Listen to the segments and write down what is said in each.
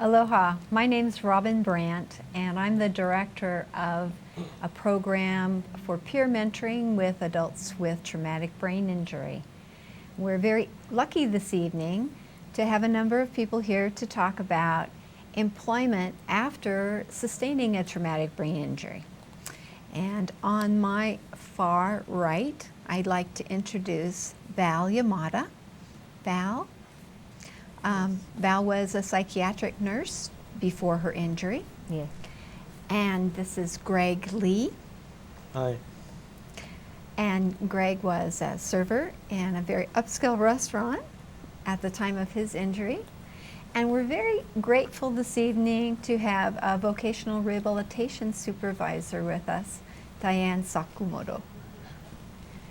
Aloha, my name's Robin Brandt, and I'm the director of a program for peer mentoring with adults with traumatic brain injury. We're very lucky this evening to have a number of people here to talk about employment after sustaining a traumatic brain injury. And on my far right, I'd like to introduce Val Yamada. Val? Val was a psychiatric nurse before her injury. Yeah. And this is Greg Lee. Hi. And Greg was a server in a very upscale restaurant at the time of his injury. And we're very grateful this evening to have a vocational rehabilitation supervisor with us, Diane Sakumoto.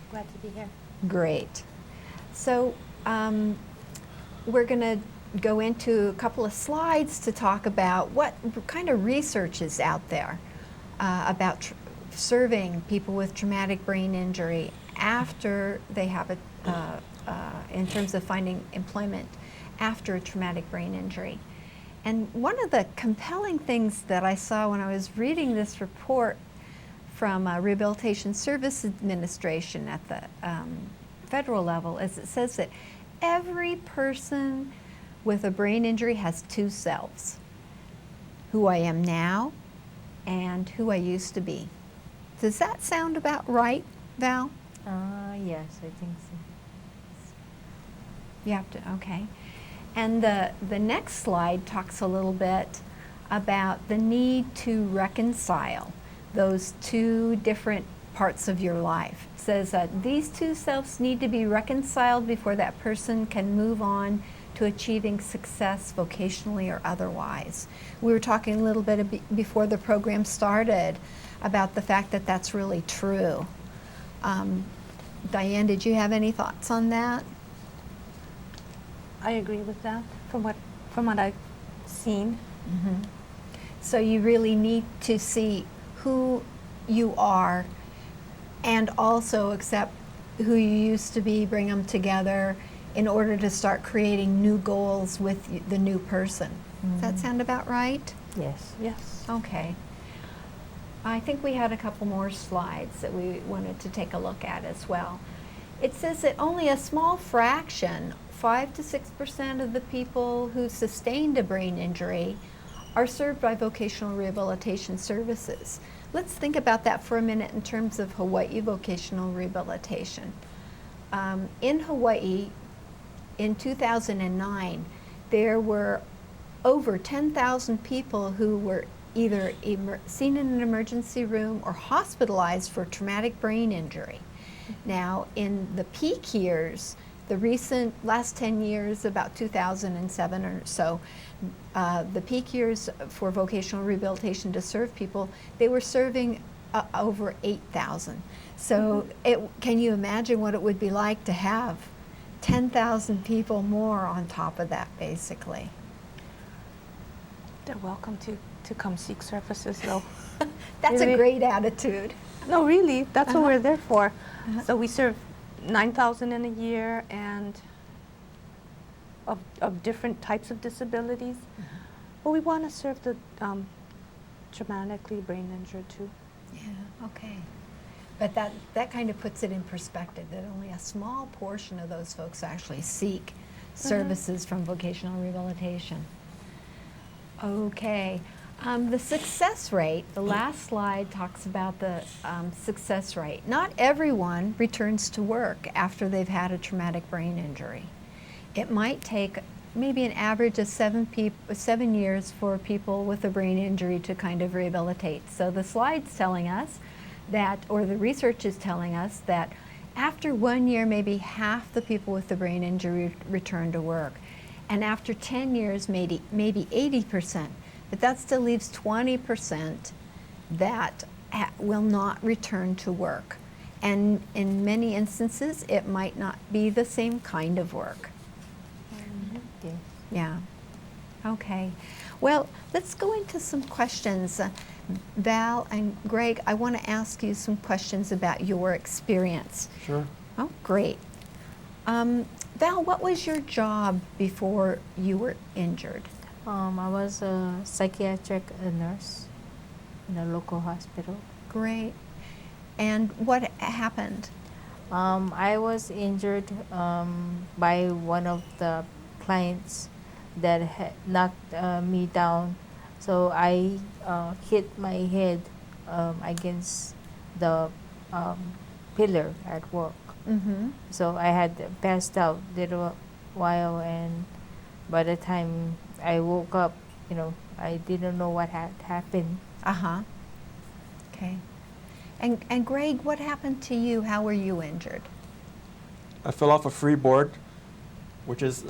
Glad to be here. Great. So we're going to go into a couple of slides to talk about what kind of research is out there about serving people with traumatic brain injury after they have in terms of finding employment after a traumatic brain injury. And one of the compelling things that I saw when I was reading this report from Rehabilitation Service Administration at the federal level is it says that every person with a brain injury has two selves, who I am now and who I used to be. Does that sound about right, Val? Yes, I think so. You have to, okay. And the next slide talks a little bit about the need to reconcile those two different parts of your life. It says that these two selves need to be reconciled before that person can move on to achieving success vocationally or otherwise. We were talking a little bit before the program started about the fact that that's really true. Diane, did you have any thoughts on that? I agree with that from what I've seen. Mm-hmm. So you really need to see who you are and also accept who you used to be, bring them together in order to start creating new goals with the new person. Does that sound about right? Yes. Yes. Okay. I think we had a couple more slides that we wanted to take a look at as well. It says that only a small fraction, 5 to 6% of the people who sustained a brain injury are served by vocational rehabilitation services. Let's think about that for a minute in terms of Hawaii vocational rehabilitation. In Hawaii, in 2009, there were over 10,000 people who were either seen in an emergency room or hospitalized for traumatic brain injury. Now, in the peak years, the recent last 10 years, about 2007 or so, the peak years for vocational rehabilitation to serve people, they were serving over 8,000. So can you imagine what it would be like to have 10,000 people more on top of that, basically? They're welcome to come seek services, though. That's Really? a great attitude. No, really, that's what we're there for. So we serve 9,000 in a year, and of different types of disabilities. But we want to serve the traumatically brain injured too. Yeah, okay. But that kind of puts it in perspective that only a small portion of those folks actually seek services from vocational rehabilitation. Okay. The success rate, the last slide talks about the success rate. Not everyone returns to work after they've had a traumatic brain injury. It might take maybe an average of 7 years for people with a brain injury to kind of rehabilitate. So the slide's telling us that, or the research is telling us that after 1 year, maybe half the people with the brain injury return to work. And after 10 years, maybe 80%. But that still leaves 20% that will not return to work. And in many instances, it might not be the same kind of work. Yes. Yeah. Okay. Well, let's go into some questions. Val and Greg, I want to ask you some questions about your experience. Sure. Oh, great. Val, what was your job before you were injured? I was a psychiatric nurse in a local hospital. Great. And what happened? I was injured by one of the clients that knocked me down. So I hit my head against the um, pillar at work. Mm-hmm. So I had passed out little while, and by the time I woke up, I didn't know what had happened. Uh-huh. Okay. And Greg, what happened to you? How were you injured? I fell off a freeboard, which is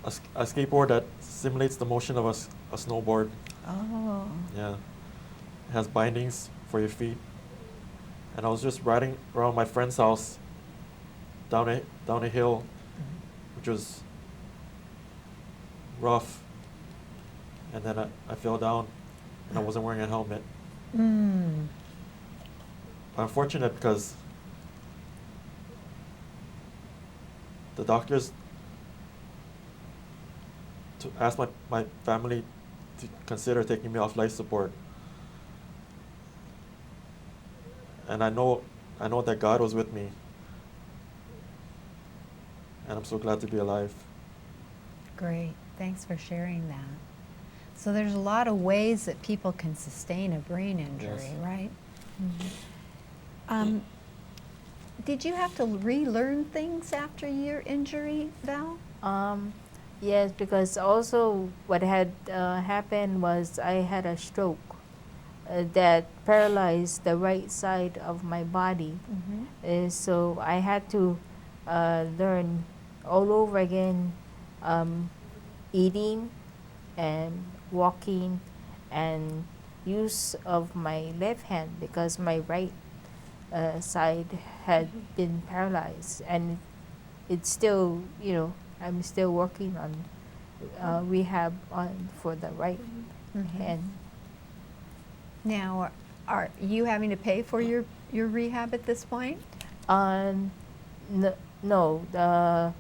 a skateboard that simulates the motion of a snowboard. Oh. Yeah. It has bindings for your feet. And I was just riding around my friend's house down a hill, which was rough. And then I fell down, and I wasn't wearing a helmet. Mm. I'm fortunate because the doctors asked my family to consider taking me off life support. And I know that God was with me. And I'm so glad to be alive. Great. Thanks for sharing that. So there's a lot of ways that people can sustain a brain injury, Yes. right? Mm-hmm. Did you have to relearn things after your injury, Val? Yes, because also what had happened was I had a stroke that paralyzed the right side of my body. Mm-hmm. So I had to learn all over again, eating and walking and use of my left hand, because my right side had been paralyzed, and it's still, I'm still working on rehab for the right Mm-hmm. hand. Now, are you having to pay for your rehab at this point? No, the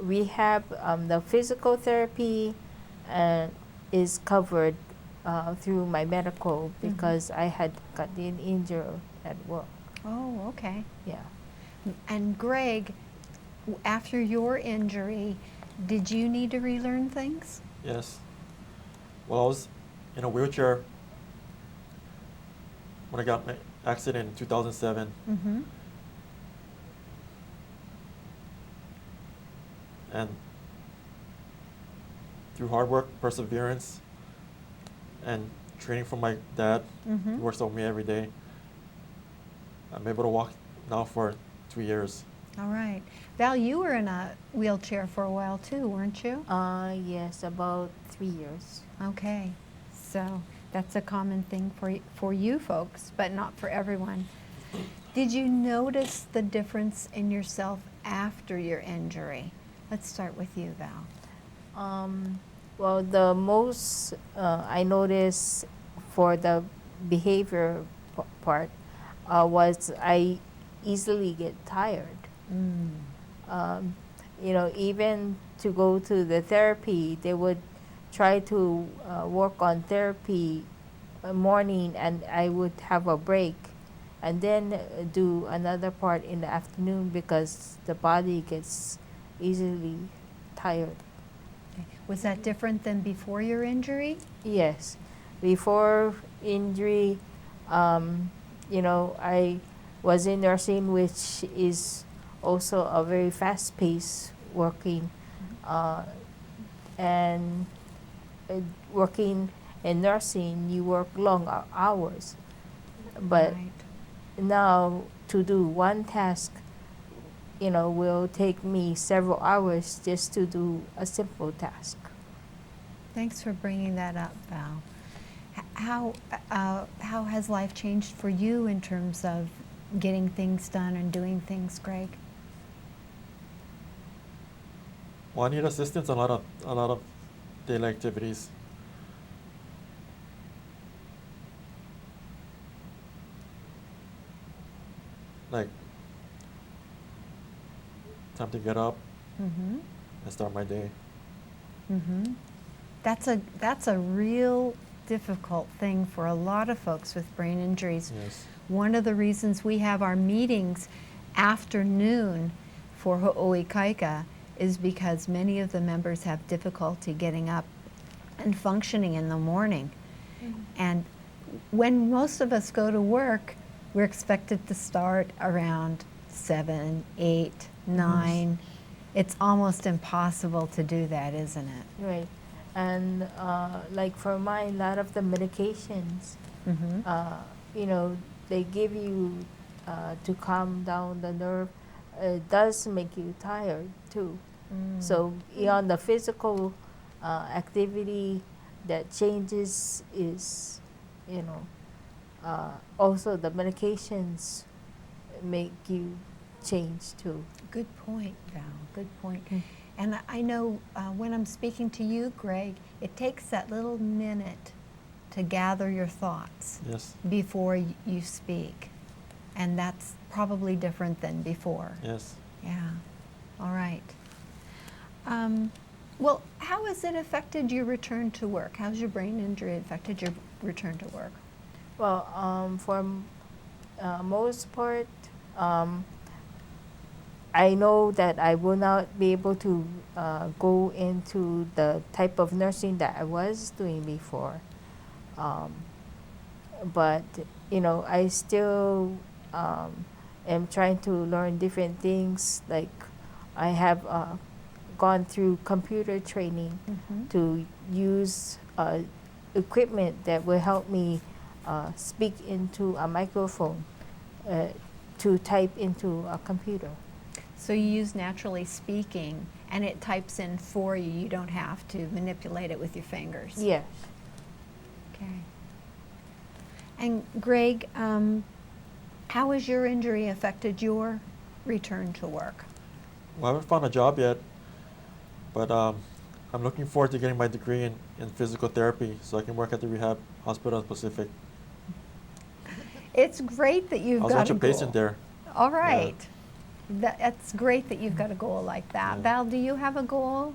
rehab, the physical therapy is covered through my medical, because I had gotten injured at work. Oh, okay. Yeah. And Greg, after your injury, did you need to relearn things? Yes. Well, I was in a wheelchair when I got my accident in 2007. Mm-hmm. And through hard work, perseverance, and training from my dad, Mm-hmm. who works with me every day, I'm able to walk now for 2 years. All right. Val, you were in a wheelchair for a while too, weren't you? Yes, about 3 years. Okay. So that's a common thing for you folks, but not for everyone. Did you notice the difference in yourself after your injury? Let's start with you, Val. Well, the most I noticed for the behavior part was I easily get tired. Mm. Even to go to the therapy, they would try to work on therapy morning, and I would have a break, and then do another part in the afternoon, because the body gets easily tired. Okay. Was that different than before your injury? Yes. Before injury, I was in nursing, which is also a very fast-paced working, and working in nursing, you work long hours. But Right. now to do one task, will take me several hours just to do a simple task. Thanks for bringing that up, Val. How has life changed for you in terms of getting things done and doing things, Greg? Well, I need assistance on a lot of daily activities. Like time to get up Mm-hmm. and start my day. Mm-hmm. That's a real difficult thing for a lot of folks with brain injuries. Yes. One of the reasons we have our meetings afternoon for Hooikaika is because many of the members have difficulty getting up and functioning in the morning. And when most of us go to work, we're expected to start around 7, 8, 9. It's almost impossible to do that, isn't it? Right. And like for mine, a lot of the medications, you know, they give you to calm down the nerve. It does make you tired too. So beyond the physical activity that changes is, you know, also the medications make you change too. Good point, Val. Good point. And I know when I'm speaking to you, Greg, it takes that little minute to gather your thoughts Yes. before you speak. And that's probably different than before. Yes. Yeah. All right. Well, how has it affected your return to work? How's your brain injury affected your return to work? Well, for most part, I know that I will not be able to go into the type of nursing that I was doing before. But, you know, I still am trying to learn different things. Like I have gone through computer training to use equipment that will help me speak into a microphone to type into a computer. So you use naturally speaking, and it types in for you. You don't have to manipulate it with your fingers. Yes. Okay. And Greg, how has your injury affected your return to work? Well, I haven't found a job yet, but I'm looking forward to getting my degree in physical therapy so I can work at the rehab hospital in Pacific. It's great that you've I was got a actually goal. patient there. All right. That's great that you've got a goal like that. Yeah. Val, do you have a goal?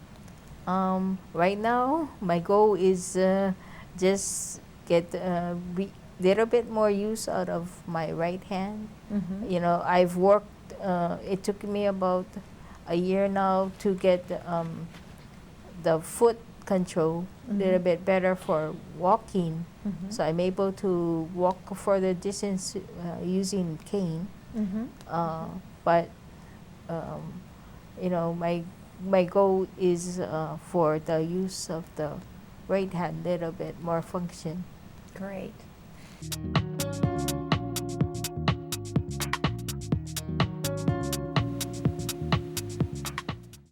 Right now, my goal is just get little bit more use out of my right hand. You know, I've worked. It took me about a year now to get the foot control a little bit better for walking. So I'm able to walk further distance using cane. But you know, my goal is for the use of the right hand little bit more function. Great.